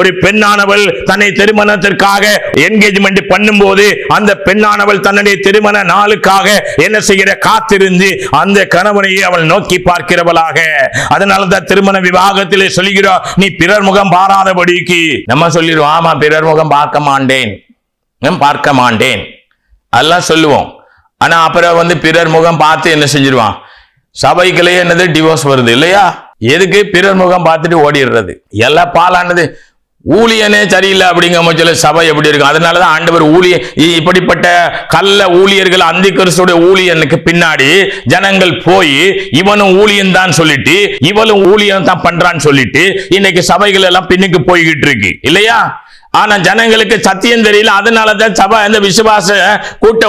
ஒரு பெண்ணானவள் தன்னை திருமணத்திற்காக என்கேஜ்மெண்ட் பண்ணும்போது அந்த பெண்ணானவள் தன்னுடைய திருமண நாளுக்காக என்ன செய்கிற காத்திருந்து அந்த கணவனையே அவள் நோக்கி பார்க்கிறவளாக. அதனாலதான் திருமண விவாகத்திலே சொல்கிறோம், நீ பிறர் முகம் பாராதபடிக்கு. நம்ம சொல்லிடுவோம், ஆமா பிறர் முகம் பார்க்க மாட்டேன் எல்லாம் சொல்லுவோம். ஆனா அப்புறம் பிறர் முகம் பார்த்து என்ன செஞ்சிருவான், சபைக்குள்ளேயே என்னது டிவோர்ஸ் வருது இல்லையா? எதுக்கு? பிறர் முகம் பார்த்துட்டு ஓடிடுறது. எல்லாம் பாலானது ஊழியனே சரியில்லை அப்படிங்கிற சபை எப்படி இருக்கும்? அதனாலதான் ஆண்டவர் இப்படிப்பட்ட கள்ள ஊழியர்கள் அந்தி கிறிஸ்துடைய ஊழியனுக்கு பின்னாடி ஜனங்கள் போய் இவனும் ஊழியன் தான் சொல்லிட்டு இவளும் ஊழியன் தான் பண்றான்னு சொல்லிட்டு இன்னைக்கு சபைகள் எல்லாம் பின்னுக்கு போய்கிட்டு இருக்கு இல்லையா? ஆனா ஜனங்களுக்கு சத்தியம் தெரியல. அதனாலதான் சபை இந்த விசுவாச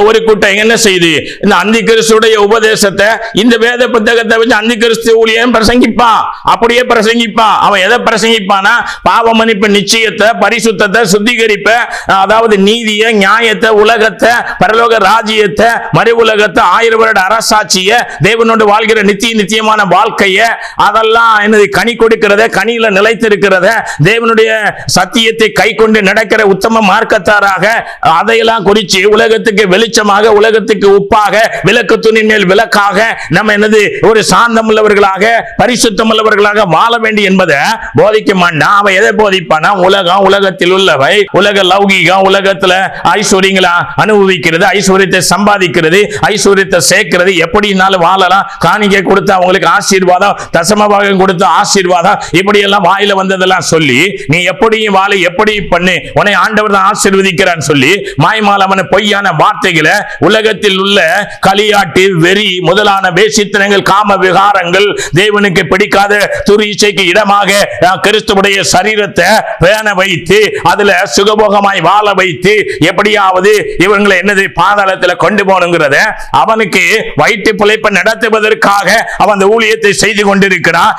ஒரு கூட்டம் என்ன செய்யுது, இந்த அந்தி கிறிஸ்துடைய உபதேசத்தை இந்த வேத புத்தகத்தை வச்சு அந்தி கிறிஸ்து ஊழியன் பிரசங்கிப்பான். அப்படியே பிரசங்கிப்பான். அவன் எதை பிரசங்கிப்பானா, பாவ மன்னிப்பு நிச்சயத்தை, பரிசுத்தத்தை, சுத்திகரிப்ப, அதாவது நீதியை, நியாயத்தை, உலகத்தை, பரலோக ராஜ்யத்தை, மறு உலகத்தை, 1000 வருட அரசாட்சிய, தேவனோடு வாழ்கிற நித்தியமான வாழ்க்கைய, அதெல்லாம் என்னது கனி கொடுக்கிறத, கனியில நிலைத்திருக்கிறத, தேவனுடைய சத்தியத்தை கை கொண்டு நடக்கிற உத்தம மார்க்கத்தாராக அதையெல்லாம் குறிச்சு உலகத்துக்கு வெளிச்சமாக, உலகத்துக்கு உப்பாக, விளக்கு துணி மேல் விளக்காக நம்ம என்னது ஒரு சாந்தம் உள்ளவர்களாக, பரிசுத்தம் உள்ளவர்களாக வாழ வேண்டும் என்பதை போதிக்க மாட்டான். அவன் எதை போதிப்பானா, உலகத்தில் உள்ளவை, உலக லௌகீகம், உலகத்துல ஐஸ்வர்யங்களை அனுபவிக்கிறது, ஐஸ்வர்யத்தை சம்பாதிக்கிறது, ஐஸ்வர்யத்தை சேர்க்கிறது, எப்படினாலும் வாழலாம், காணிக்கை கொடுத்து அவங்களுக்கு ஆசீர்வாதம், தசமபாகம் கொடுத்து ஆசீர்வாதம், இப்படி எல்லாம் வாயில வந்ததெல்லாம் சொல்லி நீ எப்படியும் வாழ, எப்படி பண்ணு, உன்னை ஆண்டவர் தான் ஆசீர்வதிக்கிறான்னு சொல்லி மாய்மாலமான பொய்யான வார்த்தைகளை, உலகத்தில் உள்ள களியாட்டு, வெறி முதலான வேசித்தனங்கள், காம விகாரங்கள், தேவனுக்கு பிடிக்காத துரிச்சைக்கு இடமாக கிறிஸ்துவுடைய சரீரத்தை பேண வைத்து அதுல சுகபோகமாய் வாழ வைத்து எப்படியாவது இவங்களை என்னது பாதாளத்தில் கொண்டு போகணுங்கிறத அவனுக்கு வயிற்று பிழைப்பை நடத்துவதற்காக அவன் அந்த ஊழியத்தை செய்து கொண்டிருக்கிறான்.